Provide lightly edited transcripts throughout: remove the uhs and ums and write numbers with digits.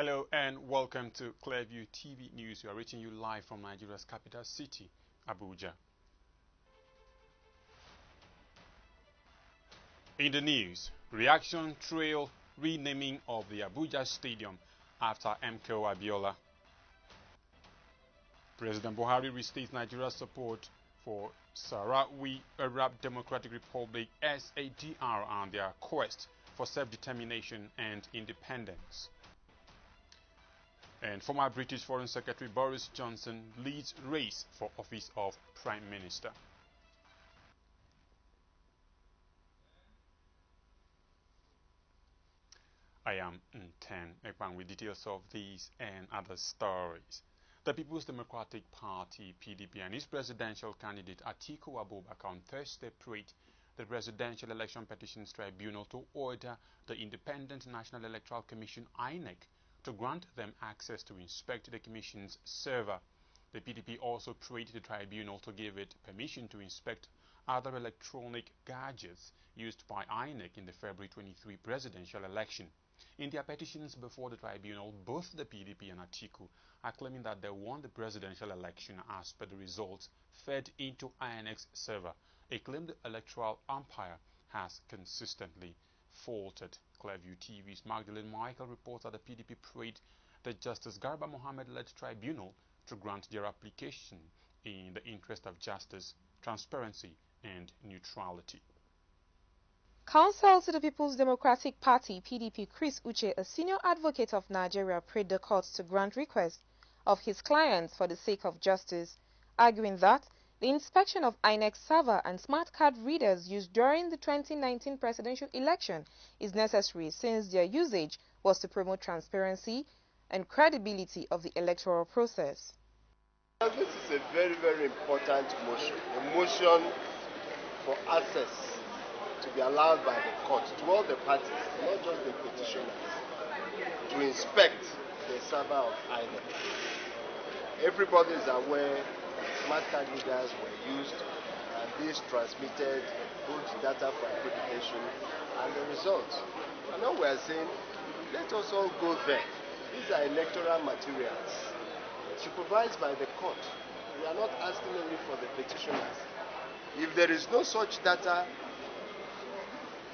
Hello and welcome to Clearview TV News. We are reaching you live from Nigeria's capital city, Abuja. In the news, reaction trail renaming of the Abuja Stadium after MKO Abiola. President Buhari restates Nigeria's support for Sahrawi Arab Democratic Republic SADR and their quest for self-determination and independence. And former British Foreign Secretary Boris Johnson leads race for office of Prime Minister. I am Nten Ekpan with details of these and other stories. The People's Democratic Party, PDP, and its presidential candidate Atiku Abubakar on Thursday prayed the Presidential Election Petitions Tribunal to order the Independent National Electoral Commission, INEC, to grant them access to inspect the Commission's server. The PDP also prayed the tribunal to give it permission to inspect other electronic gadgets used by INEC in the February 23 presidential election. In their petitions before the tribunal, both the PDP and Atiku are claiming that they won the presidential election as per the results fed into INEC's server, a claim the electoral umpire has consistently faltered. Clearview TV's Magdalene Michael reports that the PDP prayed the Justice Garba Mohammed-led tribunal to grant their application in the interest of justice, transparency, and neutrality. Counsel to the People's Democratic Party, PDP, Chris Uche, a senior advocate of Nigeria, prayed the courts to grant requests of his clients for the sake of justice, arguing that the inspection of INEC server and smart card readers used during the 2019 presidential election is necessary since their usage was to promote transparency and credibility of the electoral process. This is a very, very important motion, a motion for access to be allowed by the court to all the parties, not just the petitioners, to inspect the server of INEC. Everybody is aware that smart card readers were used and this transmitted good data for accreditation and the results. And now we are saying, let us all go there. These are electoral materials supervised by the court. We are not asking only for the petitioners. If there is no such data,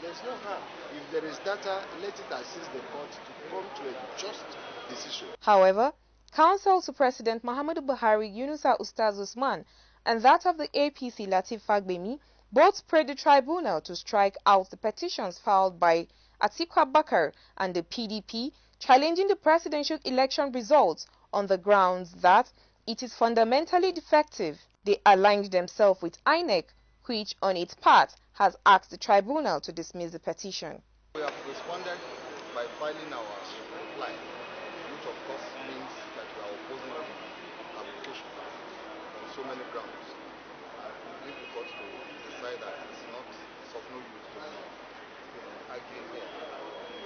there's no harm. If there is data, let it assist the court to come to a just decision. However, counsel to President Muhammadu Buhari, Yunusa Ustaz Usman, and that of the APC, Lateef Fagbemi, both prayed the tribunal to strike out the petitions filed by Atiku Abubakar and the PDP challenging the presidential election results on the grounds that it is fundamentally defective. They aligned themselves with INEC, which on its part has asked the tribunal to dismiss the petition. We have responded by filing our reply, which of course means that we are opposing the application on so many grounds. And we leave the court to decide that it's not of no use to arguing here,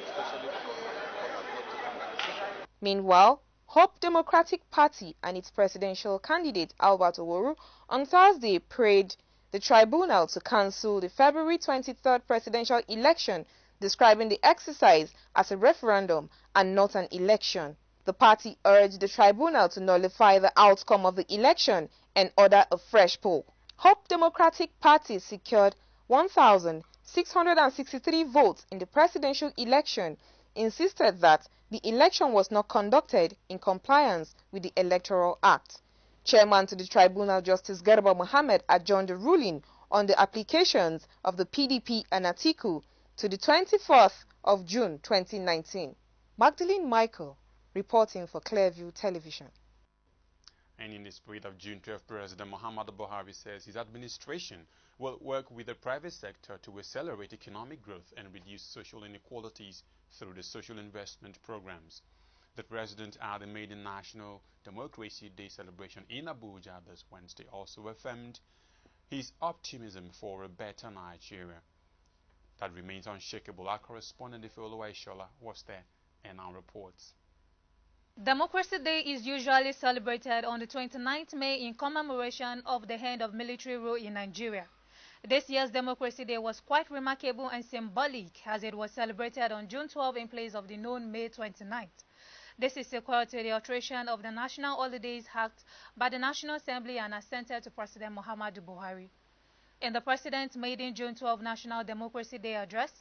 especially because the court has not taken the decision. Meanwhile, Hope Democratic Party and its presidential candidate Albert Oworu on Thursday prayed the tribunal to cancel the February 23rd presidential election, describing the exercise as a referendum and not an election. The party urged the tribunal to nullify the outcome of the election and order a fresh poll. Hope Democratic Party secured 1,663 votes in the presidential election, insisted that the election was not conducted in compliance with the Electoral Act. Chairman to the tribunal, Justice Garba Mohammed, adjourned the ruling on the applications of the PDP and Atiku to the 24th of June 2019. Magdalene Michael, reporting for Clearview Television. And in the spirit of June 12, President Muhammadu Buhari says his administration will work with the private sector to accelerate economic growth and reduce social inequalities through the social investment programs. The president at the maiden National Democracy Day celebration in Abuja this Wednesday also affirmed his optimism for a better Nigeria that remains unshakable. Our correspondent Ifeoluwa Ishola was there and now reports. Democracy Day is usually celebrated on the 29th May in commemoration of the end of military rule in Nigeria. This year's Democracy Day was quite remarkable and symbolic as it was celebrated on June 12 in place of the known May 29th. This is equal to the alteration of the National Holidays Act by the National Assembly and assented to President Muhammadu Buhari. In the President's maiden June 12 National Democracy Day address,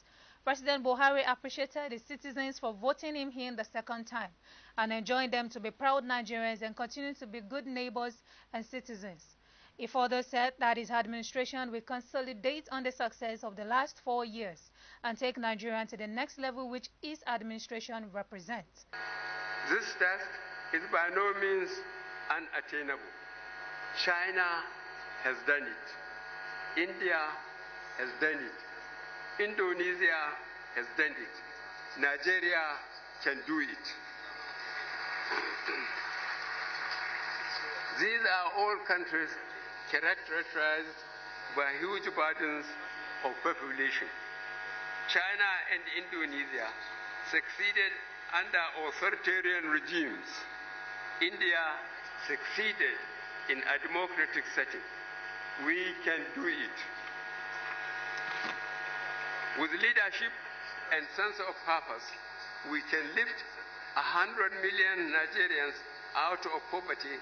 President Buhari appreciated his citizens for voting him in the second time and enjoined them to be proud Nigerians and continue to be good neighbors and citizens. He further said that his administration will consolidate on the success of the last 4 years and take Nigeria to the next level which his administration represents. This task is by no means unattainable. China has done it. India has done it. Indonesia has done it. Nigeria can do it. These are all countries characterized by huge burdens of population. China and Indonesia succeeded under authoritarian regimes. India succeeded in a democratic setting. We can do it. With leadership and sense of purpose, we can lift 100 million Nigerians out of poverty.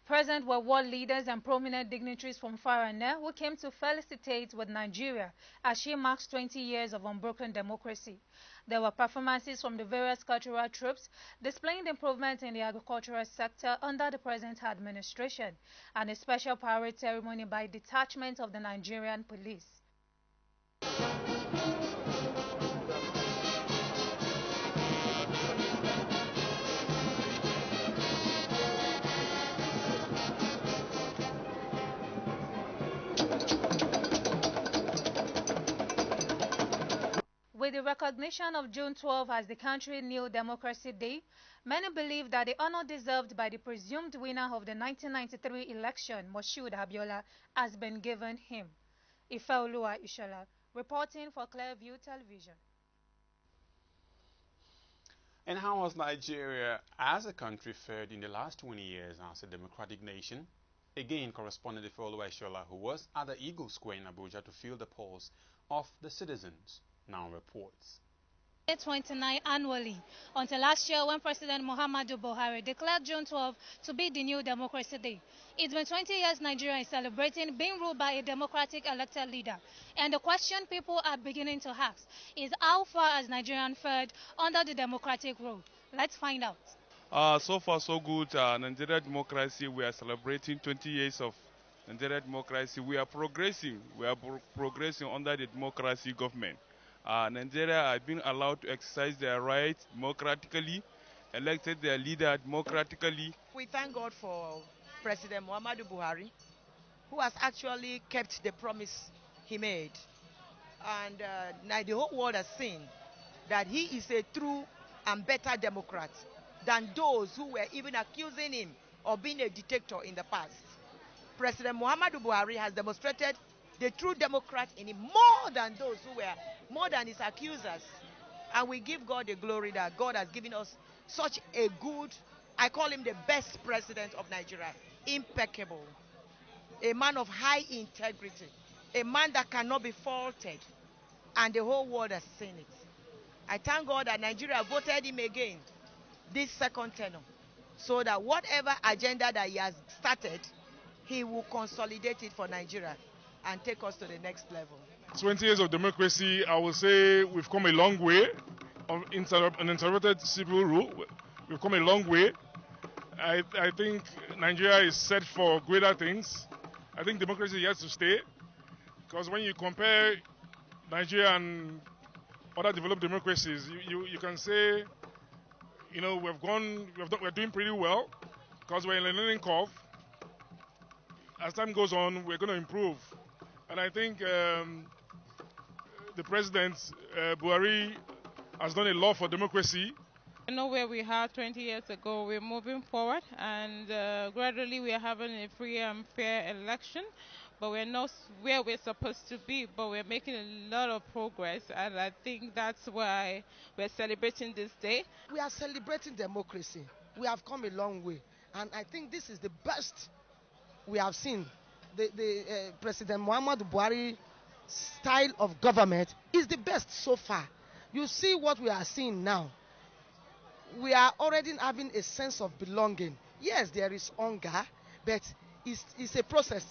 Present were world leaders and prominent dignitaries from far and near who came to felicitate with Nigeria as she marks 20 years of unbroken democracy. There were performances from the various cultural troops displaying the improvement in the agricultural sector under the present administration and a special parade ceremony by detachment of the Nigerian police. With the recognition of June 12 as the country's new Democracy Day, many believe that the honor deserved by the presumed winner of the 1993 election, Moshood Abiola, has been given him. Ifeoluwa Ishola, reporting for Clearview Television. And how has Nigeria as a country fared in the last 20 years as a democratic nation? Again, correspondent Ifeoluwa Ishola, who was at the Eagle Square in Abuja to feel the pulse of the citizens, now reports. 29 annually until last year when President Muhammadu Buhari declared June 12 to be the new Democracy Day. It's been 20 years Nigeria is celebrating being ruled by a democratic elected leader. And the question people are beginning to ask is how far has Nigeria fared under the democratic rule? Let's find out. So far so good. Nigeria democracy, we are celebrating 20 years of Nigeria democracy. We are progressing. We are progressing under the democracy government. Nigeria has been allowed to exercise their rights democratically, elected their leader democratically. We thank God for President Muhammadu Buhari, who has actually kept the promise he made. And now the whole world has seen that he is a true and better Democrat than those who were even accusing him of being a dictator in the past. President Muhammadu Buhari has demonstrated the true Democrat in him more than those who were, more than his accusers. And we give God the glory that God has given us such a good, I call him the best president of Nigeria, impeccable, a man of high integrity, a man that cannot be faulted, and the whole world has seen it. I thank God that Nigeria voted him again this second tenure, so that whatever agenda that he has started, he will consolidate it for Nigeria and take us to the next level. 20 years of democracy, I would say we've come a long way. An interrupted civil rule, we've come a long way. I think Nigeria is set for greater things. I think democracy is here to stay, because when you compare Nigeria and other developed democracies, you can say, you know, we're doing pretty well, because we're in a learning curve. As time goes on, we're going to improve. And I think the President, Buhari, has done a lot for democracy. You know where we are 20 years ago, we're moving forward, and gradually we are having a free and fair election, but we're not where we're supposed to be, but we're making a lot of progress, and I think that's why we're celebrating this day. We are celebrating democracy. We have come a long way, and I think this is the best we have seen. The President Muhammadu Buhari style of government is the best so far. You see what we are seeing now. we are already having a sense of belonging. Yes, there is hunger, but it's a process.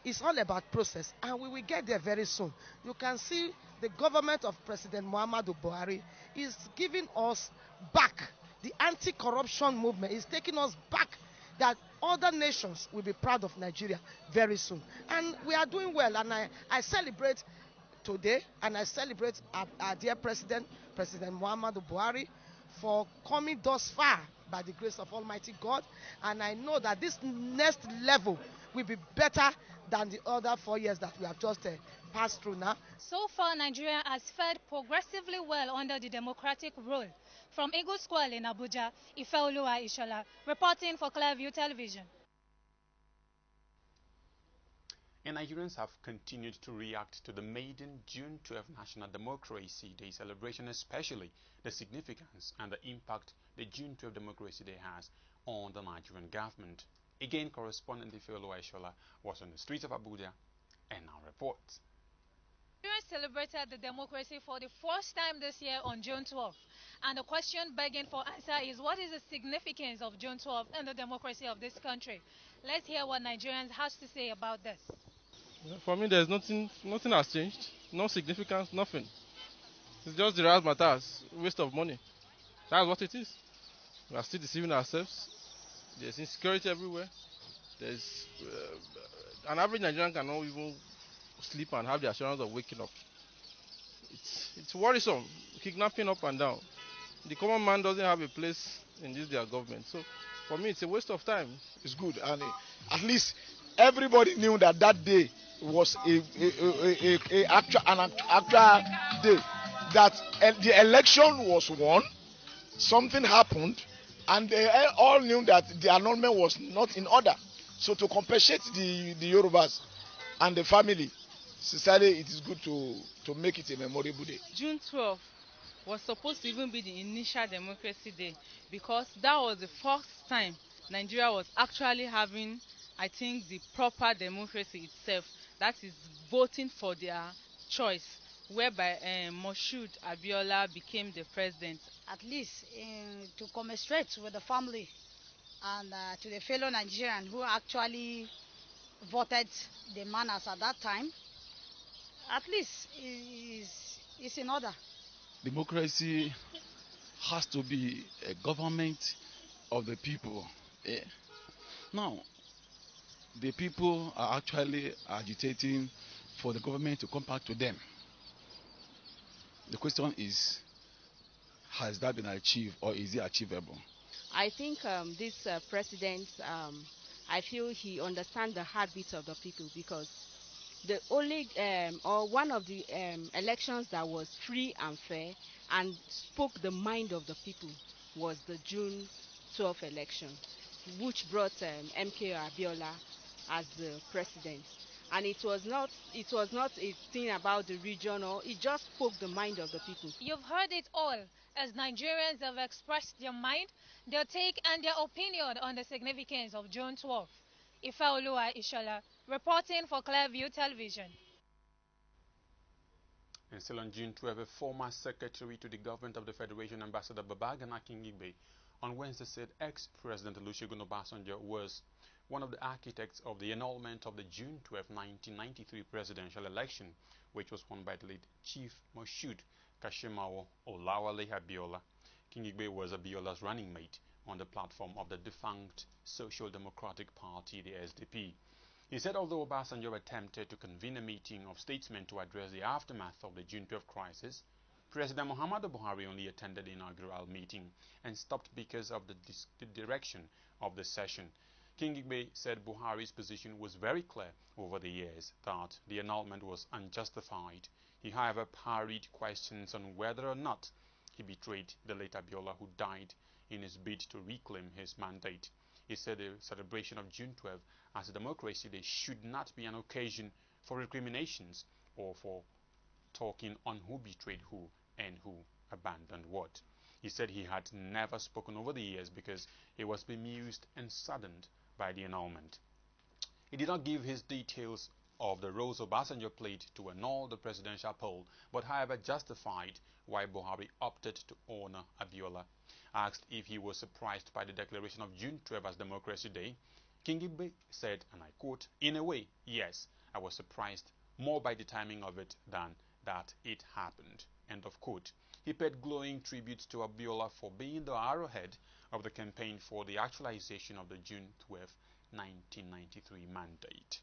It's all about process, and we will get there very soon. You can see the government of President Muhammadu Buhari is giving us back. The anti-corruption movement is taking us back, that other nations will be proud of Nigeria very soon. And we are doing well, and I celebrate today, and I celebrate our dear President, President Muhammadu Buhari, for coming thus far by the grace of Almighty God. And I know that this next level will be better than the other 4 years that we have just passed through now. So far, Nigeria has fared progressively well under the democratic rule. From Eagle Square in Abuja, Ifeoluwa Ishola, reporting for Clearview Television. And Nigerians have continued to react to the maiden June 12 National Democracy Day celebration, especially the significance and the impact the June 12 Democracy Day has on the Nigerian government. Again, correspondent Ifeoluwa Ishola was on the streets of Abuja and now reports. Nigerians celebrated the democracy for the first time this year on June 12. And the question begging for answer is, what is the significance of June 12 in the democracy of this country? Let's hear what Nigerians has to say about this. For me, there's nothing has changed. No significance, nothing. It's just the razzmatazz, waste of money. That's what it is. We are still deceiving ourselves. There's insecurity everywhere. There's an average Nigerian cannot even sleep and have the assurance of waking up. It's worrisome, kidnapping up and down. The common man doesn't have a place in this their government. So for me, it's a waste of time. It's good, and at least everybody knew that day was an actual day. That the election was won, something happened, and they all knew that the annulment was not in order. So to compensate the Yorubas and the family, sincerely, it is good to make it a memorable day. June 12th was supposed to even be the initial democracy day, because that was the first time Nigeria was actually having, I think, the proper democracy itself. That is voting for their choice, whereby Moshood Abiola became the president. At least to commiserate with the family and to the fellow Nigerian who actually voted the manners at that time, at least is in order. Democracy has to be a government of the people. Now, the people are actually agitating for the government to come back to them. The question is, has that been achieved, or is it achievable? I think this president, I feel he understands the heartbeat of the people, because the only or one of the elections that was free and fair and spoke the mind of the people was the June 12th election, which brought MK Abiola as the president. And it was not a thing about the region, or it just spoke the mind of the people. You've heard it all, as Nigerians have expressed their mind, their take and their opinion on the significance of June 12th. Ifeoluwa Ishola, reporting for Clearview Television. And still on June 12, a former secretary to the government of the Federation, Ambassador Babagana Kingibe, on Wednesday said ex-President Olusegun Obasanjo was one of the architects of the annulment of the June 12, 1993 presidential election, which was won by the late Chief Moshood Kashimawo Olawale Abiola. Kingibe was Abiola's running mate on the platform of the defunct Social Democratic Party, the SDP. He said although Obasanjo attempted to convene a meeting of statesmen to address the aftermath of the June 12 crisis, President Muhammadu Buhari only attended the inaugural meeting and stopped because of the direction of the session. Kingibe said Buhari's position was very clear over the years, that the annulment was unjustified. He, however, parried questions on whether or not he betrayed the late Abiola, who died in his bid to reclaim his mandate. He said the celebration of June 12 as a democracy day should not be an occasion for recriminations or for talking on who betrayed who and who abandoned what. He said he had never spoken over the years because he was bemused and saddened by the annulment. He did not give his details of the roles Obasanjo played to annul the presidential poll, but however justified why Buhari opted to honor Abiola. Asked if he was surprised by the declaration of June 12 as Democracy Day, Kingibe said, and I quote, "In a way, yes, I was surprised more by the timing of it than that it happened." End of quote. He paid glowing tribute to Abiola for being the arrowhead of the campaign for the actualization of the June 12, 1993 mandate.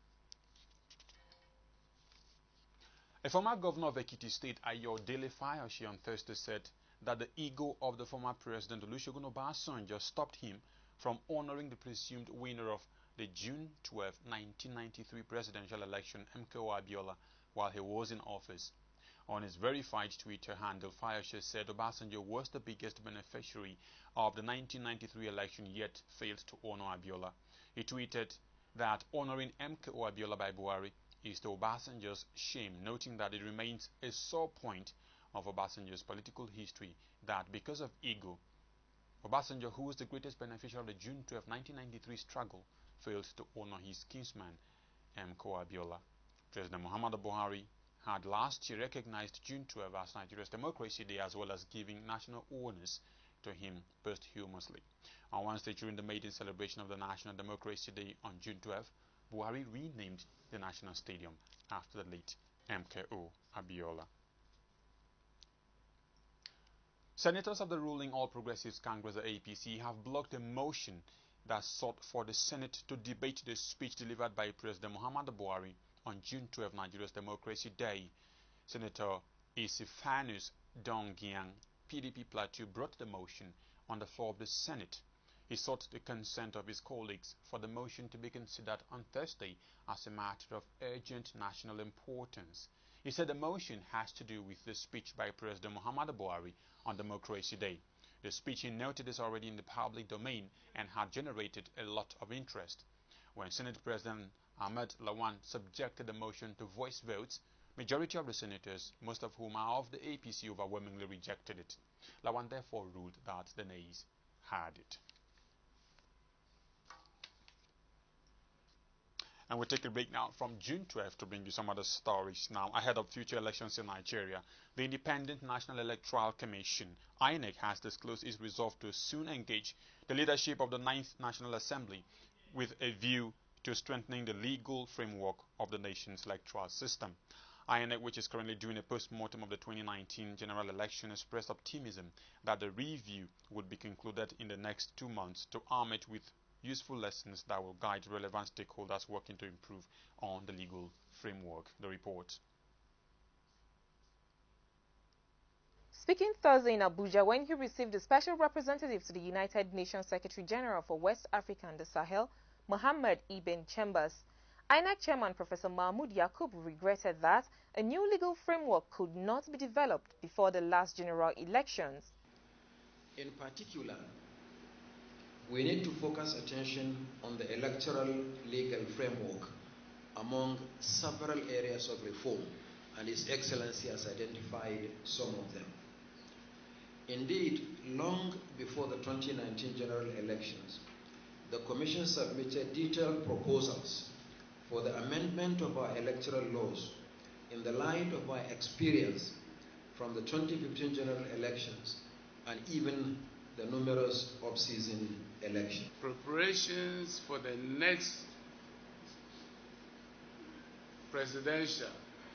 A former governor of Ekiti State, Ayodele Fayose, on Thursday said that the ego of the former president Olusegun Obasanjo stopped him from honoring the presumed winner of the June 12, 1993 presidential election, MKO Abiola, while he was in office. On his verified Twitter handle, Fayose said Obasanjo was the biggest beneficiary of the 1993 election yet failed to honor Abiola. He tweeted that honoring MKO Abiola by Buhari is to Obasanjo's shame, noting that it remains a sore point of Obasanjo's political history that because of ego, Obasanjo, who was the greatest beneficiary of the June 12, 1993 struggle, failed to honor his kinsman, MKO Abiola. President Muhammadu Buhari had last year recognized June 12 as Nigeria's Democracy Day, as well as giving national honors to him posthumously. On Wednesday, during the maiden celebration of the National Democracy Day on June 12, Buhari renamed the National Stadium after the late MKO Abiola. Senators of the ruling All Progressives Congress, the APC, have blocked a motion that sought for the Senate to debate the speech delivered by President Muhammadu Buhari on June 12, Nigeria's Democracy Day. Senator Isifanus Dongyang, PDP Plateau, brought the motion on the floor of the Senate. He sought the consent of his colleagues for the motion to be considered on Thursday as a matter of urgent national importance. He said the motion has to do with the speech by President Muhammadu Buhari on Democracy Day. The speech, he noted, is already in the public domain and had generated a lot of interest. When Senate President Ahmed Lawan subjected the motion to voice votes, majority of the senators, most of whom are of the APC, overwhelmingly rejected it. Lawan therefore ruled that the nays had it. And we'll take a break now from June 12 to bring you some other stories now. Ahead of future elections in Nigeria, the Independent National Electoral Commission, INEC, has disclosed its resolve to soon engage the leadership of the 9th National Assembly with a view to strengthening the legal framework of the nation's electoral system. INEC, which is currently doing a post-mortem of the 2019 general election, expressed optimism that the review would be concluded in the next 2 months to arm it with useful lessons that will guide relevant stakeholders working to improve on the legal framework. The report. Speaking Thursday in Abuja when he received the special representative to the United Nations Secretary General for West Africa and the Sahel, Mohammed Ibn Chambers, INEC Chairman Professor Mahmoud Yakub regretted that a new legal framework could not be developed before the last general elections. In particular, we need to focus attention on the electoral legal framework among several areas of reform, and His Excellency has identified some of them. Indeed, long before the 2019 general elections, the Commission submitted detailed proposals for the amendment of our electoral laws in the light of our experience from the 2015 general elections and even the numerous off-season elections. Preparations for the next presidential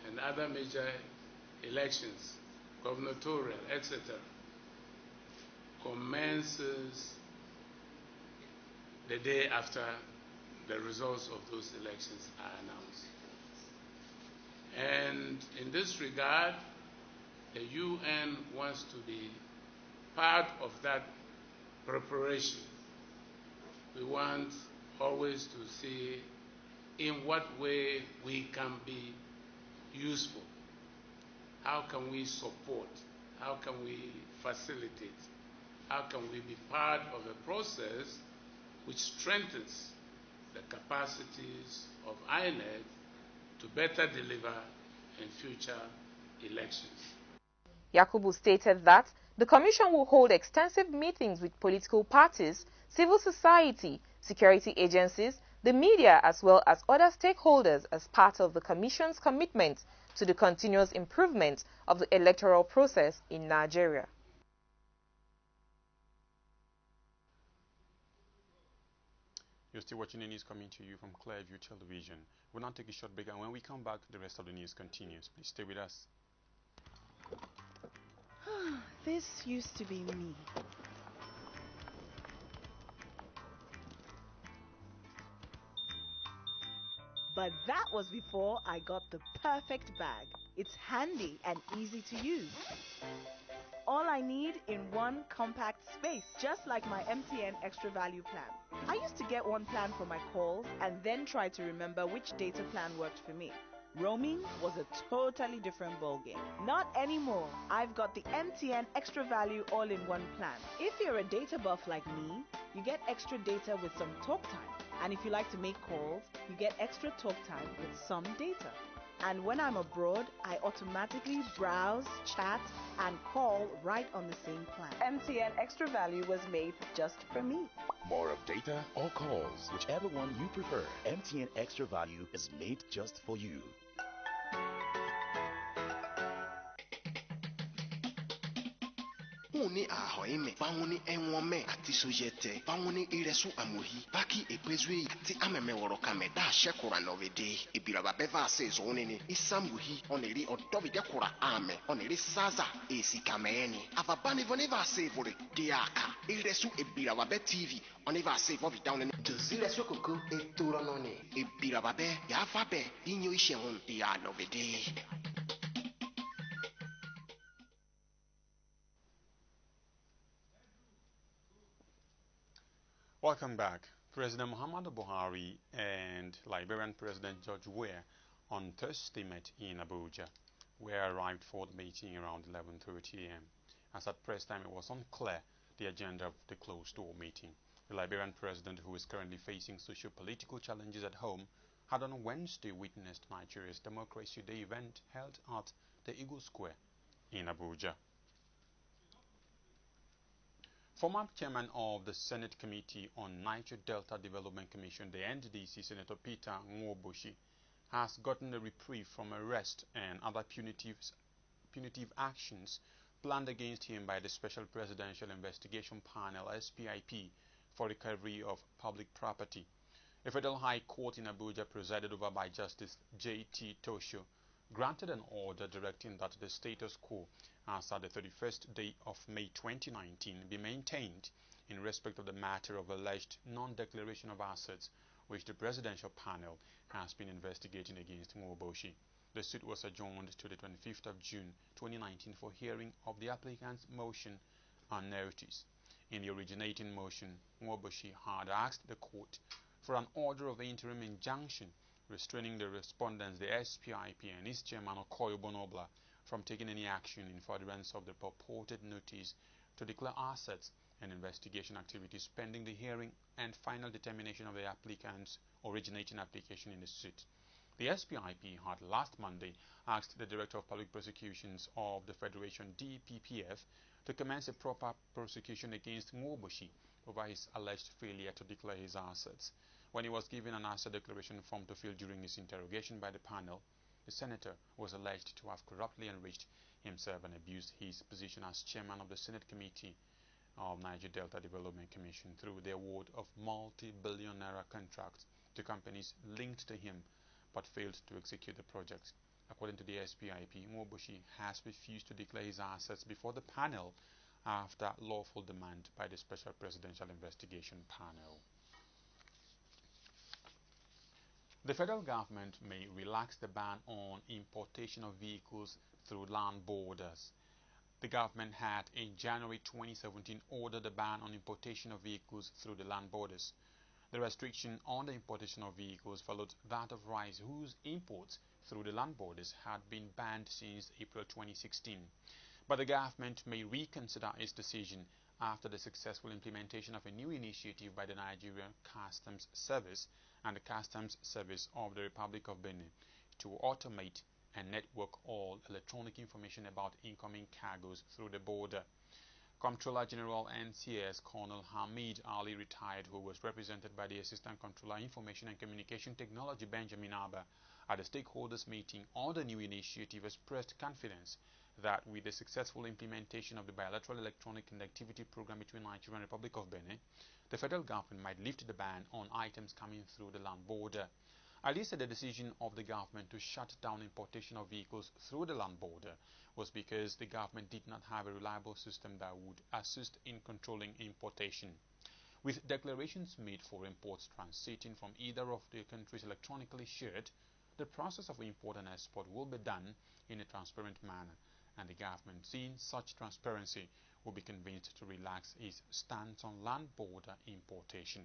and other major elections, gubernatorial, etc., commences the day after the results of those elections are announced. And in this regard, the UN wants to be part of that preparation. We want always to see in what way we can be useful. How can we support? How can we facilitate? How can we be part of a process which strengthens the capacities of INEC to better deliver in future elections? Yakubu stated that the Commission will hold extensive meetings with political parties, civil society, security agencies, the media as well as other stakeholders as part of the Commission's commitment to the continuous improvement of the electoral process in Nigeria. You're still watching the news coming to you from Clearview Television. We'll now take a short break, and when we come back, the rest of the news continues. Please stay with us. This used to be me. But that was before I got the perfect bag. It's handy and easy to use. All I need in one compact space, just like my MTN Extra Value plan. I used to get one plan for my calls and then try to remember which data plan worked for me. Roaming was a totally different ballgame. Not anymore. I've got the MTN Extra Value all-in-one plan. If you're a data buff like me, you get extra data with some talk time. And if you like to make calls, you get extra talk time with some data. And when I'm abroad, I automatically browse, chat, and call right on the same plan. MTN Extra Value was made just for me. More of data or calls, whichever one you prefer. MTN Extra Value is made just for you. Uni ahoime, banguni enwome ati sojete, banguni iresu amuhi, baki epezwe ati ameme worokame da shekura novede, ibiraba beva sezo onene, isambuhi oneri odovide kura ame, oneri saza esikameni, avabani voneva sevore, diaka, iresu ibiraba be TV, oneva sevo vidaune, jozire sokoko eturonone, ibiraba be, yavabe, inyo ishehun, dia novede. Welcome back. President Muhammadu Buhari and Liberian President George Weah on Thursday met in Abuja, where arrived for the meeting around 11:30 a.m. As at press time, it was unclear the agenda of the closed-door meeting. The Liberian president, who is currently facing socio-political challenges at home, had on Wednesday witnessed Nigeria's Democracy Day event held at the Eagle Square in Abuja. Former chairman of the Senate Committee on Niger Delta Development Commission, the NDDC, Senator Peter Nwoboshi, has gotten a reprieve from arrest and other punitive actions planned against him by the Special Presidential Investigation Panel, SPIP, for recovery of public property. A federal high court in Abuja, presided over by Justice J.T. Tosho, granted an order directing that the status quo as at the 31st day of May 2019 be maintained in respect of the matter of alleged non-declaration of assets which the presidential panel has been investigating against Nwoboshi. The suit was adjourned to the 25th of June 2019 for hearing of the applicant's motion on notice. In the originating motion, Nwoboshi had asked the court for an order of interim injunction restraining the respondents, the SPIP and its chairman Okoye Bonobla, from taking any action in furtherance of the purported notice to declare assets and investigation activities pending the hearing and final determination of the applicant's originating application in the suit. The SPIP had last Monday asked the Director of Public Prosecutions of the Federation, DPPF, to commence a proper prosecution against Nwoboshi over his alleged failure to declare his assets. When he was given an asset declaration form to fill during his interrogation by the panel, the senator was alleged to have corruptly enriched himself and abused his position as chairman of the Senate Committee of Niger Delta Development Commission through the award of multi-billion naira contracts to companies linked to him but failed to execute the projects. According to the SPIP, Nwoboshi has refused to declare his assets before the panel after lawful demand by the Special Presidential Investigation Panel. The federal government may relax the ban on importation of vehicles through land borders. The government had in January 2017 ordered a ban on importation of vehicles through the land borders. The restriction on the importation of vehicles followed that of rice, whose imports through the land borders had been banned since April 2016. But the government may reconsider its decision after the successful implementation of a new initiative by the Nigerian Customs Service and the Customs Service of the Republic of Benin to automate and network all electronic information about incoming cargoes through the border. Comptroller General NCS Colonel Hamid Ali retired, who was represented by the Assistant Comptroller Information and Communication Technology Benjamin Abba at the stakeholders meeting on the new initiative, expressed confidence that with the successful implementation of the bilateral electronic connectivity program between Nigeria and Republic of Benin, the federal government might lift the ban on items coming through the land border. Ali said the decision of the government to shut down importation of vehicles through the land border was because the government did not have a reliable system that would assist in controlling importation. With declarations made for imports transiting from either of the countries electronically shared, the process of import and export will be done in a transparent manner, and the government, seeing such transparency, will be convinced to relax its stance on land border importation.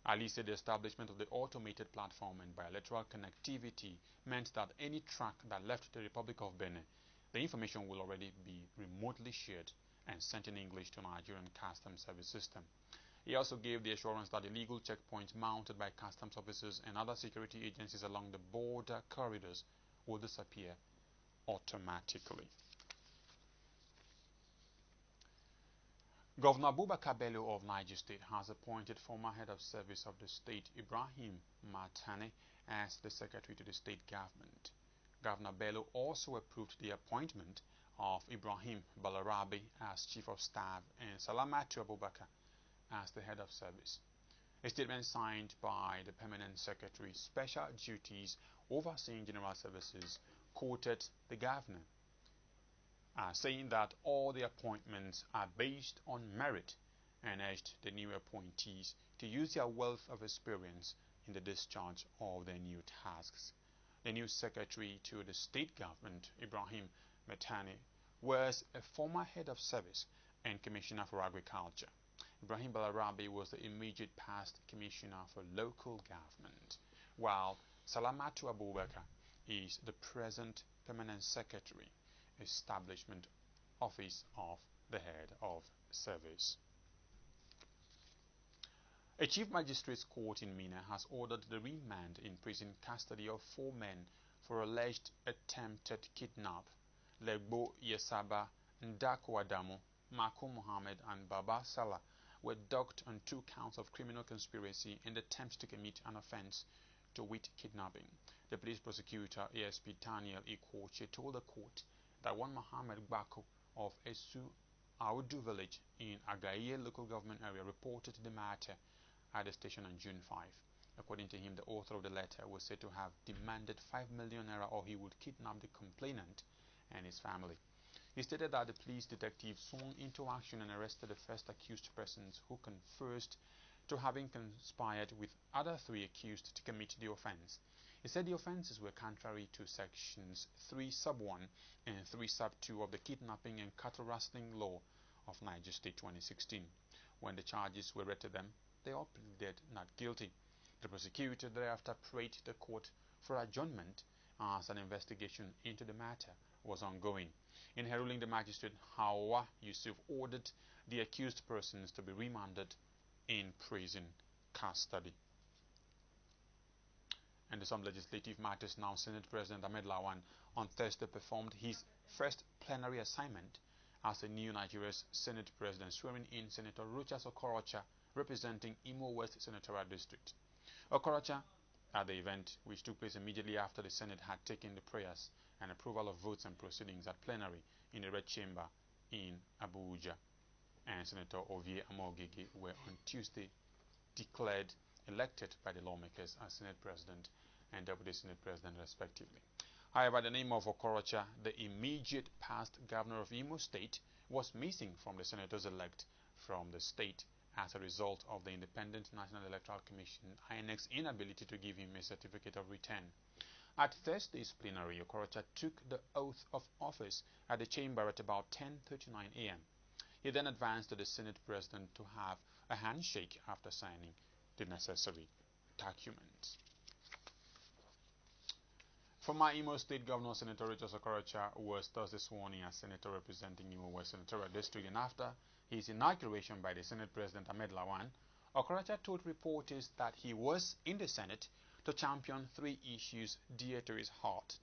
Ali said the establishment of the automated platform and bilateral connectivity meant that any truck that left the Republic of Benin, the information will already be remotely shared and sent in English to Nigerian Customs Service system. He also gave the assurance that illegal checkpoints mounted by customs officers and other security agencies along the border corridors will disappear automatically. Governor Abubakar Bello of Niger State has appointed former head of service of the state Ibrahim Matane as the secretary to the state government. Governor Bello also approved the appointment of Ibrahim Balarabi as chief of staff and Salamatu Abubakar as the head of service. A statement signed by the permanent secretary, special duties overseeing general services, quoted the governor saying that all the appointments are based on merit, and urged the new appointees to use their wealth of experience in the discharge of their new tasks. The new secretary to the state government, Ibrahim Matane, was a former head of service and commissioner for agriculture. Ibrahim Balarabi was the immediate past commissioner for local government, while Salamatu Abubakar is the present permanent secretary, Establishment Office of the Head of Service. A Chief Magistrate's Court in Mina has ordered the remand in prison custody of 4 men for alleged attempted kidnap. Legbo Yesaba, Ndako Adamu, Mako Mohammed and Baba Salah were docked on 2 counts of criminal conspiracy and attempt to commit an offense, to wit kidnapping. The police prosecutor, ASP Daniel Ikwoche, told the court that one Mohammed Bako of Esu Audu village in Agaye local government area reported the matter at the station on June 5. According to him, the author of the letter was said to have demanded 5 million naira or he would kidnap the complainant and his family. He stated that the police detectives swung into action and arrested the first accused persons, who confessed to having conspired with other 3 accused to commit the offense. He said the offences were contrary to sections 3 sub 1 and 3 sub 2 of the Kidnapping and Cattle Rustling Law of Niger State 2016. When the charges were read to them, they all pleaded not guilty. The prosecutor thereafter prayed the court for adjournment as an investigation into the matter was ongoing. In her ruling, the magistrate Hawa Yusuf ordered the accused persons to be remanded in prison custody. And to some legislative matters now, Senate President Ahmed Lawan on Thursday performed his first plenary assignment as the new Nigeria's Senate President, swearing in Senator Rochas Okorocha, representing Imo West Senatorial District. Okorocha, at the event, which took place immediately after the Senate had taken the prayers and approval of votes and proceedings at plenary in the Red Chamber in Abuja, and Senator Ovie Amogege were on Tuesday declared elected by the lawmakers as Senate President and Deputy Senate President respectively. However, the name of Okorocha, the immediate past governor of Imo State, was missing from the senators-elect from the state as a result of the Independent National Electoral Commission INEC's inability to give him a certificate of return. At Thursday's plenary, Okorocha took the oath of office at the chamber at about 10:39 a.m. He then advanced to the Senate President to have a handshake after signing the necessary documents. Former Imo State Governor Senator Rochas Okorocha was Thursday sworn in as Senator representing Imo West Senatorial District, and after his inauguration by the Senate President Ahmed Lawan, Okorocha told reporters that he was in the Senate to champion 3 issues dear to his heart.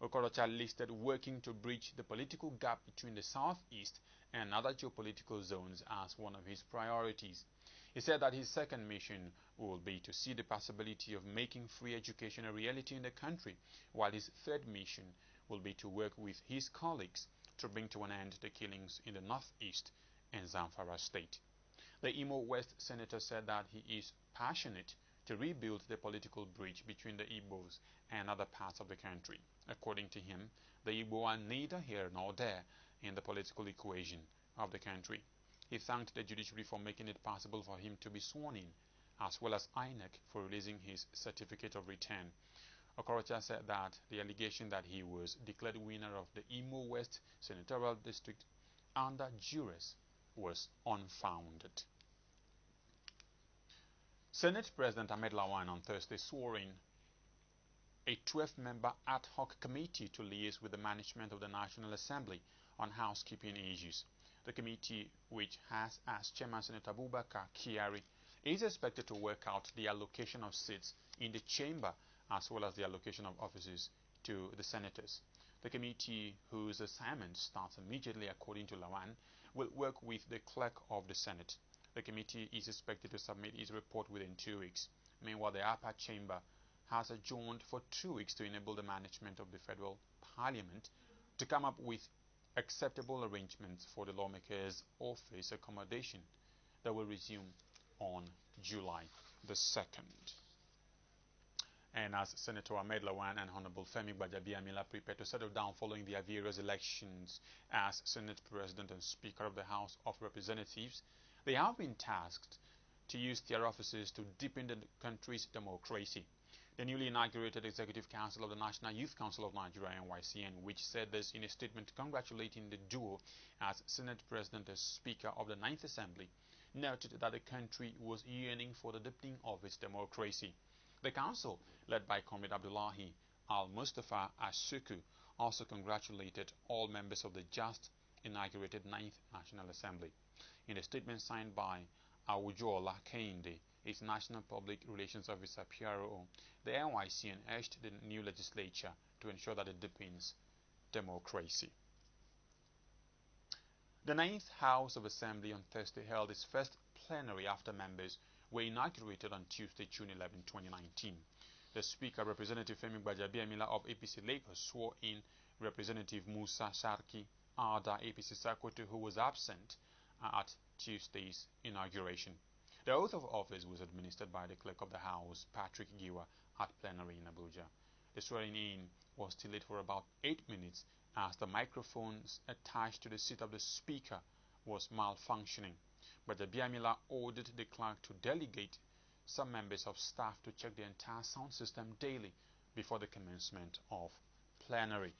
Okorocha listed working to bridge the political gap between the southeast and other geopolitical zones as one of his priorities. He said that his second mission will be to see the possibility of making free education a reality in the country, while his third mission will be to work with his colleagues to bring to an end the killings in the northeast and Zamfara state. The Imo West senator said that he is passionate to rebuild the political bridge between the Igbos and other parts of the country. According to him, the Igbo are neither here nor there in the political equation of the country. He thanked the judiciary for making it possible for him to be sworn in, as well as INEC for releasing his certificate of return. Okorocha said that the allegation that he was declared winner of the Imo West senatorial district under duress was unfounded. Senate President Ahmed Lawan on Thursday swore in a 12-member ad hoc committee to liaise with the management of the National Assembly on housekeeping issues. The committee, which has as chairman Senator Abubakar Kyari, is expected to work out the allocation of seats in the chamber as well as the allocation of offices to the senators. The committee, whose assignment starts immediately according to Lawan, will work with the clerk of the Senate. The committee is expected to submit its report within 2 weeks. Meanwhile, the upper chamber has adjourned for 2 weeks to enable the management of the federal parliament to come up with acceptable arrangements for the lawmakers' office accommodation that will resume on July the 2nd. And as Senator Ahmed Lawan and Honorable Femi Gbajabiamila prepare to settle down following their various elections as Senate President and Speaker of the House of Representatives, they have been tasked to use their offices to deepen the country's democracy. The newly inaugurated Executive Council of the National Youth Council of Nigeria, NYCN, which said this in a statement congratulating the duo as Senate President and Speaker of the Ninth Assembly, noted that the country was yearning for the deepening of its democracy. The council, led by Comrade Abdullahi Al-Mustafa Asuku, also congratulated all members of the just inaugurated Ninth National Assembly. In a statement signed by Awujola Kehinde, its National Public Relations Officer PRO, the NYCN urged the new legislature to ensure that it deepens democracy. The Ninth House of Assembly on Thursday held its first plenary after members were inaugurated on Tuesday, June 11, 2019. The Speaker, Representative Femi Gbajabiamila of APC Lagos, swore in Representative Musa Sarki Ada APC Sakoto, who was absent at Tuesday's inauguration. The oath of office was administered by the Clerk of the House, Patrick Giwa, at plenary in Abuja. The swearing in was delayed for about 8 minutes as the microphones attached to the seat of the Speaker was malfunctioning. But the Biamila ordered the clerk to delegate some members of staff to check the entire sound system daily before the commencement of plenary.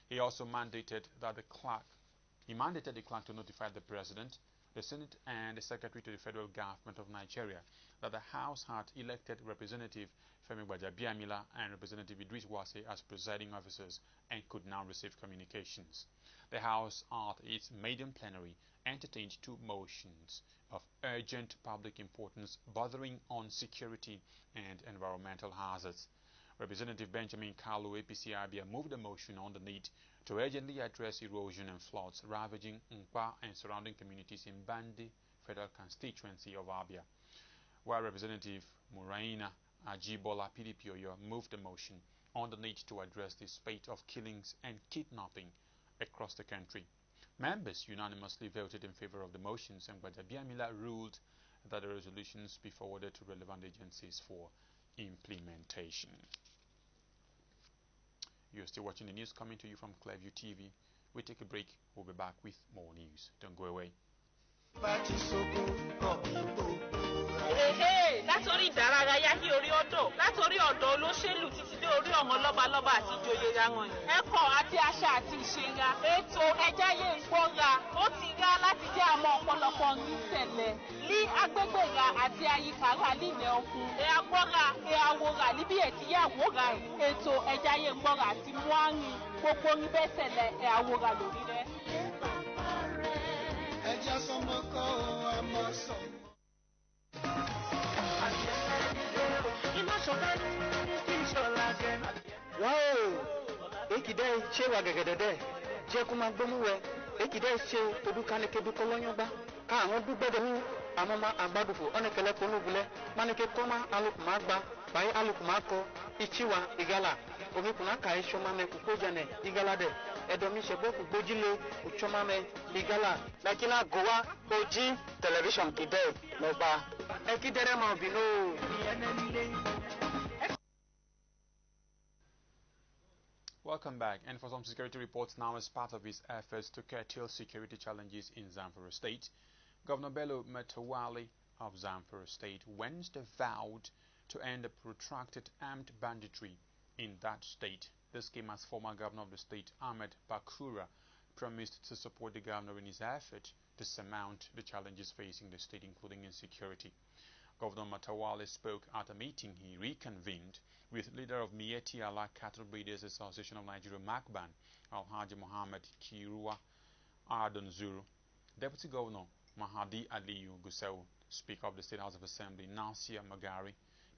He also mandated the clerk to notify the President, the Senate and the Secretary to the Federal Government of Nigeria that the House had elected Representative Femi Gbajabiamila and Representative Idris Wase as presiding officers and could now receive communications. The House, at its maiden plenary, entertained 2 motions of urgent public importance bordering on security and environmental hazards. Representative Benjamin Kalu, APC Abia, moved a motion on the need to urgently address erosion and floods ravaging Nkwa and surrounding communities in Bandi Federal Constituency of Abia, while Representative Muraina Ajibola, PDP Oyo, moved a motion on the need to address the spate of killings and kidnapping across the country. Members unanimously voted in favor of the motions, and Gbajabiamila ruled that the resolutions be forwarded to relevant agencies for implementation. You're still watching the news coming to you from Clearview TV. We take a break. We'll be back with more news. Don't go away. Látòrí ìdárayá kí orí ọ̀dọ́, látòrí ọ̀dọ́ olóṣèlú títí dé orí ọmọ lọ́balọ́ba àti ìjòyè ra wọn. Ẹ̀kọ́ àti àṣà àti ìṣẹ̀ra. Ètò ẹ̀jáyé ìgbọ́ra ó ti rá láti jẹ́ àmọ́ ọ̀pọ̀lọpọ̀ ní ìṣẹ̀lẹ̀. Ní agbègbè ra àti àyíká ra lílẹ̀ ọkùn. Àgbọ́ra àwòrà níbi ètìyàwó ra ẹ̀. Ètò ẹ̀jáyé ìgbọ́ra àti mọ́rin gbogbo ní bẹ́ẹ̀ ṣẹlẹ̀ àwòrà lórí rẹ̀. Ẹja sọmọ kọ́ ọmọ sọmọ. Wow! ekide shewa gegedede je kuma gbomuwe ekide she odukane kedukolonyogba ka àwọn dugbede amoma agbadufo onekele konubule manike koma alukuma gba bai alukuma ko ichiwa igala omikuna ka ishomame kukojane igala de edomi sebo kukojile uchomame igala lakina gowa oji television kide loba ekidere ma bino. Welcome back. And for some security reports now, as part of his efforts to curtail security challenges in Zamfara State, Governor Bello Matawalle of Zamfara State Wednesday vowed to end the protracted armed banditry in that state. This came as former governor of the state, Ahmed Bakura, promised to support the governor in his effort to surmount the challenges facing the state, including insecurity. Governor Matawalle spoke at a meeting he reconvened with leader of Mieti Allah Cattle Breeders Association of Nigeria, Makban, Alhaji Mohammed Kirua Ardonzuru, Deputy Governor Mahadi Aliyu Gusau, Speaker of the State House of Assembly, Nasir Magari,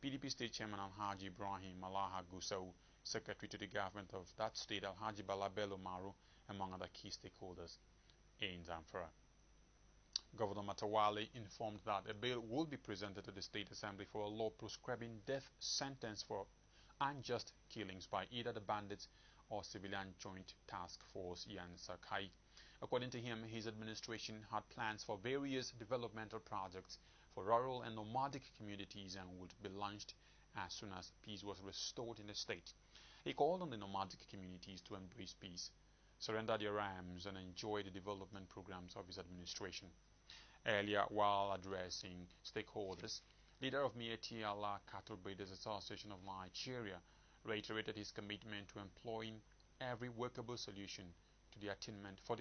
PDP State Chairman Alhaji Ibrahim Malaha Gusau, Secretary to the government of that state, Alhaji Balabelo Maru, among other key stakeholders in Zamfara. Governor Matawalle informed that a bill will be presented to the State Assembly for a law prescribing death sentence for unjust killings by either the bandits or civilian joint task force Yan Sakai. According to him, his administration had plans for various developmental projects for rural and nomadic communities and would be launched as soon as peace was restored in the state. He called on the nomadic communities to embrace peace, surrender their arms, and enjoy the development programs of his administration. Earlier, while addressing stakeholders, leader of Mieti Allah Cattle Breeders Association of Nigeria reiterated his commitment to employing every workable solution to the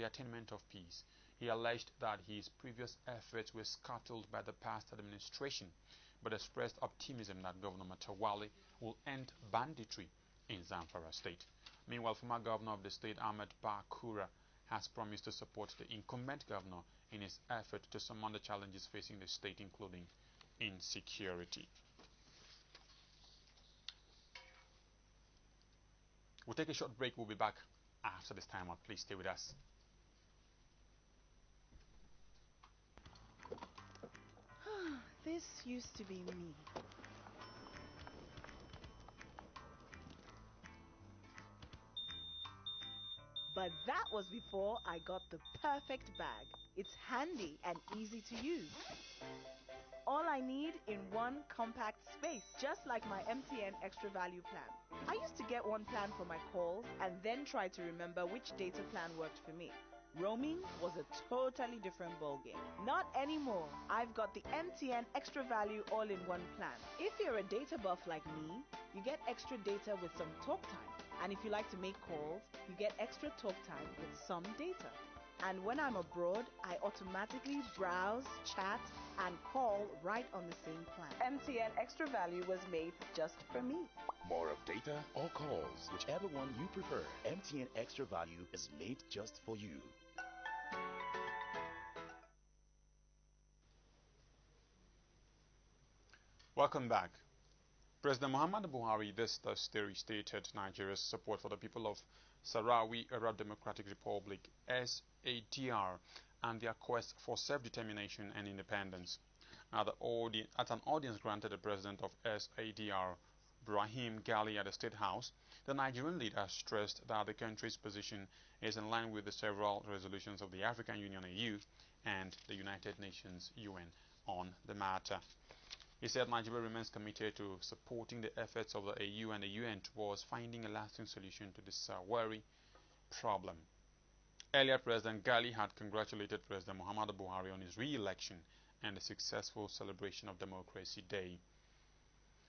attainment of peace. He alleged that his previous efforts were scuttled by the past administration, but expressed optimism that Governor Matawalle will end banditry in Zamfara State. Meanwhile, former governor of the state, Ahmed Bakura, has promised to support the incumbent governor in his effort to surmount the challenges facing the state, including insecurity. We'll take a short break. We'll be back after this time out. Please stay with us. This used to be me. But that was before I got the perfect bag. It's handy and easy to use. All I need in one compact space, just like my MTN Extra Value plan. I used to get one plan for my calls and then try to remember which data plan worked for me. Roaming was a totally different ballgame. Not anymore. I've got the MTN Extra Value all-in-one plan. If you're a data buff like me, you get extra data with some talk time. And if you like to make calls, you get extra talk time with some data. And when I'm abroad, I automatically browse, chat, and call right on the same plan. MTN Extra Value was made just for me. More of data or calls, whichever one you prefer. MTN Extra Value is made just for you. Welcome back. President Muhammadu Buhari this Thursday restated Nigeria's support for the people of Sahrawi Arab Democratic Republic (SADR) and their quest for self-determination and independence. At an audience granted the president of SADR, Brahim Gali, at the State House, the Nigerian leader stressed that the country's position is in line with the several resolutions of the African Union (AU) and the United Nations (UN) on the matter. He said Nigeria remains committed to supporting the efforts of the AU and the UN towards finding a lasting solution to the Sahrawi problem. Earlier, President Gali had congratulated President Muhammadu Buhari on his re-election and the successful celebration of Democracy Day.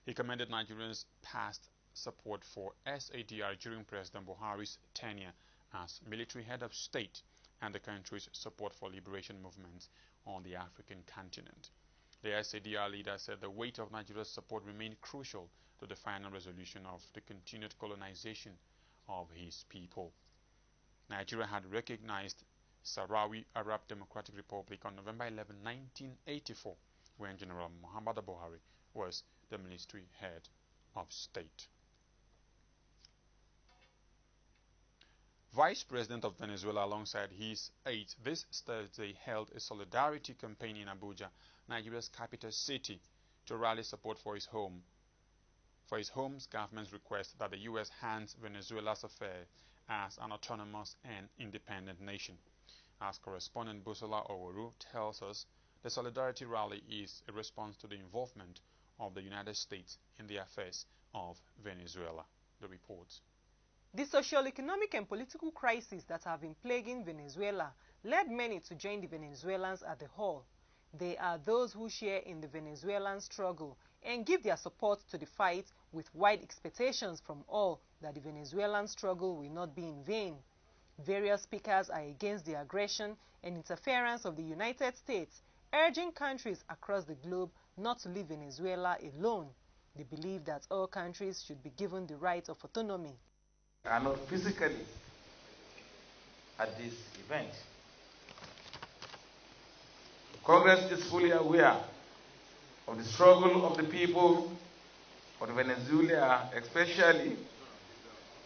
He commended Nigerians' past support for SADR during President Buhari's tenure as military head of state and the country's support for liberation movements on the African continent. The SADR leader said the weight of Nigeria's support remained crucial to the final resolution of the continued colonization of his people. Nigeria had recognized Sahrawi Arab Democratic Republic on November 11, 1984, when General Muhammadu Buhari was the military head of state. Vice President of Venezuela alongside his aides this Thursday held a solidarity campaign in Abuja, Nigeria's capital city, to rally support for his home. For his home's government's request that the U.S. hands Venezuela's affairs as an autonomous and independent nation. As correspondent Busola Oworu tells us, the solidarity rally is a response to the involvement of the United States in the affairs of Venezuela. The report. The socio-economic and political crises that have been plaguing Venezuela led many to join the Venezuelans at the hall. They are those who share in the Venezuelan struggle and give their support to the fight with wide expectations from all that the Venezuelan struggle will not be in vain. Various speakers are against the aggression and interference of the United States, urging countries across the globe not to leave Venezuela alone. They believe that all countries should be given the right of autonomy. Are not physically at this event. Congress is fully aware of the struggle of the people of Venezuela, especially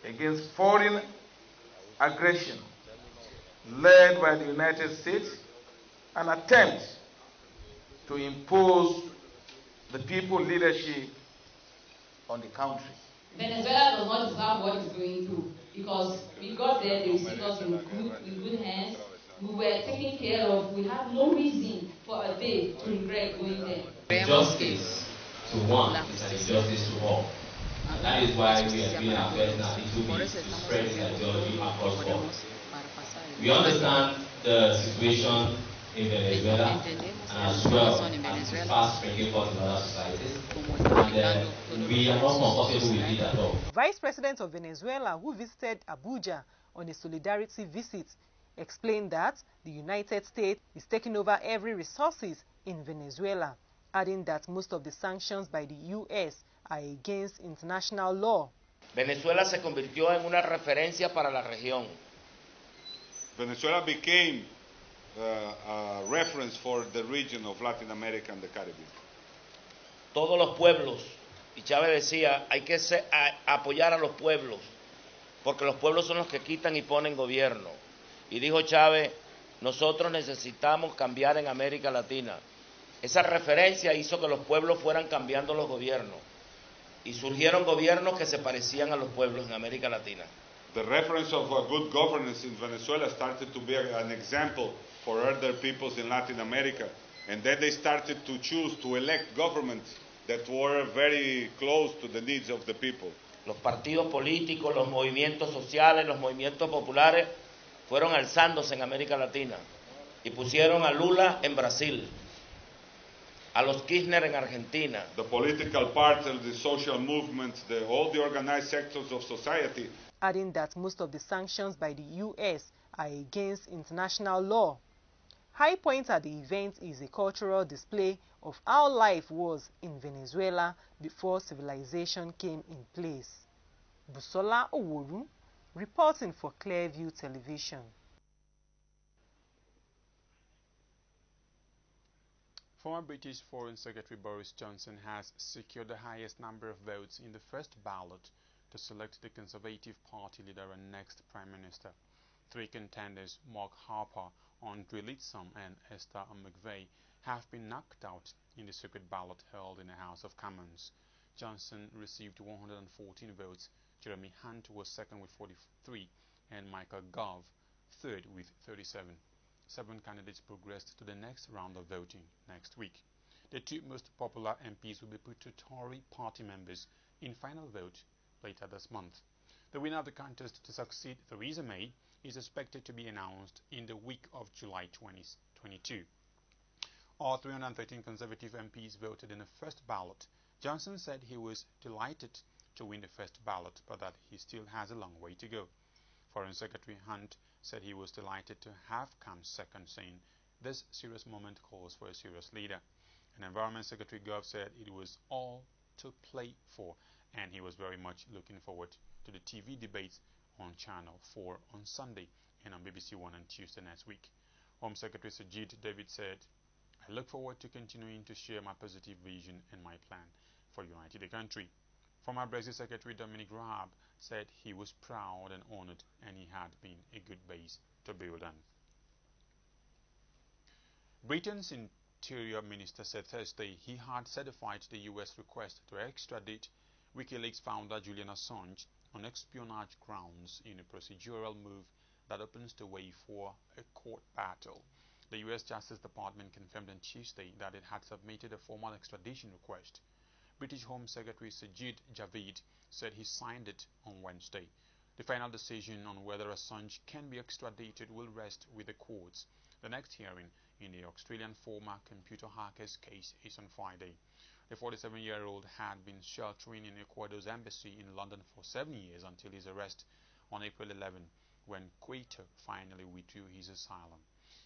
against foreign aggression led by the United States, an attempt to impose the people leadership on the country. Venezuela does not deserve what it's going through because we got there, they received us in good hands. We were taken care of. We have no reason for a day to regret going there. Justice to one is an injustice to all. And that is why we are doing our best now to spread this ideology across all. We understand the situation in Venezuela and as well as the fast breaking forth in other societies. And we are not comfortable with it at all. Vice President of Venezuela, who visited Abuja on a solidarity visit, explained that the United States is taking over every resources in Venezuela, adding that most of the sanctions by the U.S. are against international law. Venezuela se convirtió en una referencia para la región. Venezuela became a reference for the region of Latin America and the Caribbean. Todos los pueblos, y Chávez decía, hay que apoyar a los pueblos, porque los pueblos son los que quitan y ponen gobierno. Y dijo Chávez, nosotros necesitamos cambiar en América Latina. Esa referencia hizo que los pueblos fueran cambiando los gobiernos. Y surgieron gobiernos que se parecían a los pueblos en América Latina. The reference of good governance in Venezuela started to be an example for other peoples in Latin America. And then they started to choose to elect governments that were very close to the needs of the people. Los partidos políticos, los movimientos sociales, los movimientos populares fueron alzándose en América Latina y pusieron a Lula en Brasil, a los Kirchner en Argentina. The political parties, the social movements, all the organized sectors of society. Adding that most of the sanctions by the U.S. are against international law. High point at the event is a cultural display of how life was in Venezuela before civilization came in place. Busola Oworu, reporting for Clearview Television. Former British Foreign Secretary Boris Johnson has secured the highest number of votes in the first ballot to select the Conservative Party leader and next Prime Minister. Three contenders, Mark Harper, Andre Litsom and Esther McVeigh, have been knocked out in the secret ballot held in the House of Commons. Johnson received 114 votes, Jeremy Hunt was second with 43, and Michael Gove third with 37. 7 candidates progressed to the next round of voting next week. The two most popular MPs will be put to Tory party members in final vote later this month. The winner of the contest to succeed Theresa May is expected to be announced in the week of July 2022. All 313 Conservative MPs voted in the first ballot. Johnson said he was delighted to win the first ballot, but that he still has a long way to go. Foreign Secretary Hunt said he was delighted to have come second, saying this serious moment calls for a serious leader. And Environment Secretary Gove said it was all to play for, and he was very much looking forward to the TV debates on Channel 4 on Sunday and on BBC One on Tuesday next week. Home Secretary Sajid David said, I look forward to continuing to share my positive vision and my plan for uniting the country. Former Brexit Secretary Dominic Raab said he was proud and honored and he had been a good base to build on. Britain's Interior Minister said Thursday he had certified the US request to extradite WikiLeaks founder Julian Assange on espionage grounds in a procedural move that opens the way for a court battle. The US Justice Department confirmed on Tuesday that it had submitted a formal extradition request. British Home Secretary Sajid Javid said he signed it on Wednesday. The final decision on whether Assange can be extradited will rest with the courts. The next hearing in the Australian former computer hackers case is on Friday. The 47-year-old had been sheltering in Ecuador's embassy in London for 7 years until his arrest on April 11, when Quito finally withdrew his asylum.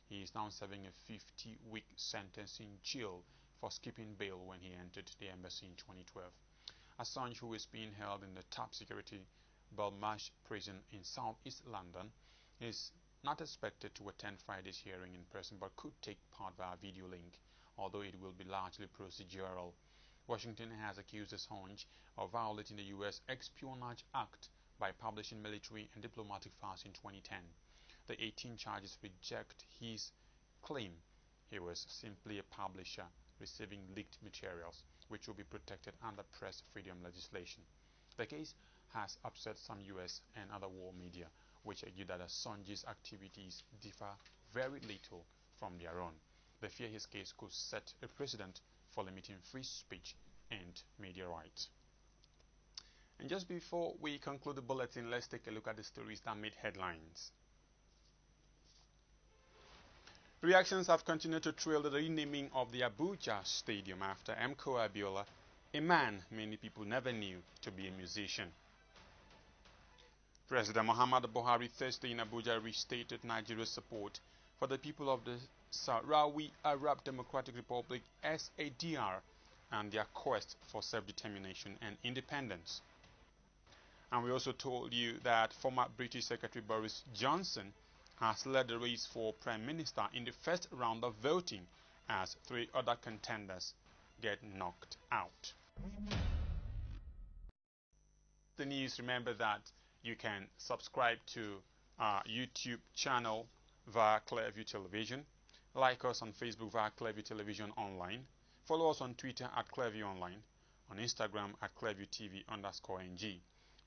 He is now serving a 50-week sentence in jail for skipping bail when he entered the embassy in 2012. Assange, who is being held in the top security Belmarsh prison in southeast London, is not expected to attend Friday's hearing in person but could take part via video link, although it will be largely procedural. Washington has accused Assange of violating the U.S. Espionage Act by publishing military and diplomatic files in 2010. The 18 charges reject his claim he was simply a publisher receiving leaked materials, which will be protected under press freedom legislation. The case has upset some US and other world media, which argue that Assange's activities differ very little from their own. They fear his case could set a precedent for limiting free speech and media rights. And just before we conclude the bulletin, let's take a look at the stories that made headlines. Reactions have continued to trail the renaming of the Abuja Stadium after MKO Abiola, a man many people never knew to be a musician. President Muhammadu Buhari Thursday in Abuja restated Nigeria's support for the people of the Sahrawi Arab Democratic Republic SADR and their quest for self-determination and independence. And we also told you that former British Secretary Boris Johnson has led the race for Prime Minister in the first round of voting as 3 other contenders get knocked out. The news, remember that you can subscribe to our YouTube channel via Clearview Television, like us on Facebook via Clearview Television Online, follow us on Twitter at Clearview Online, on Instagram at Clearview TV_NG.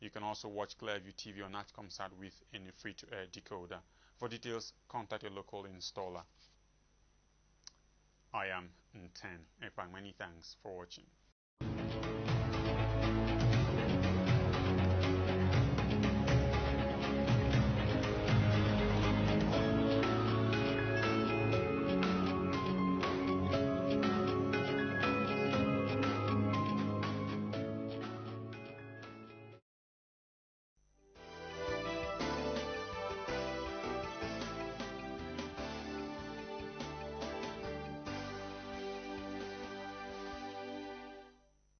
You can also watch Clearview TV on Atcomsat with any free-to-air decoder. For details, contact your local installer. I am Nten Epang. Many thanks for watching.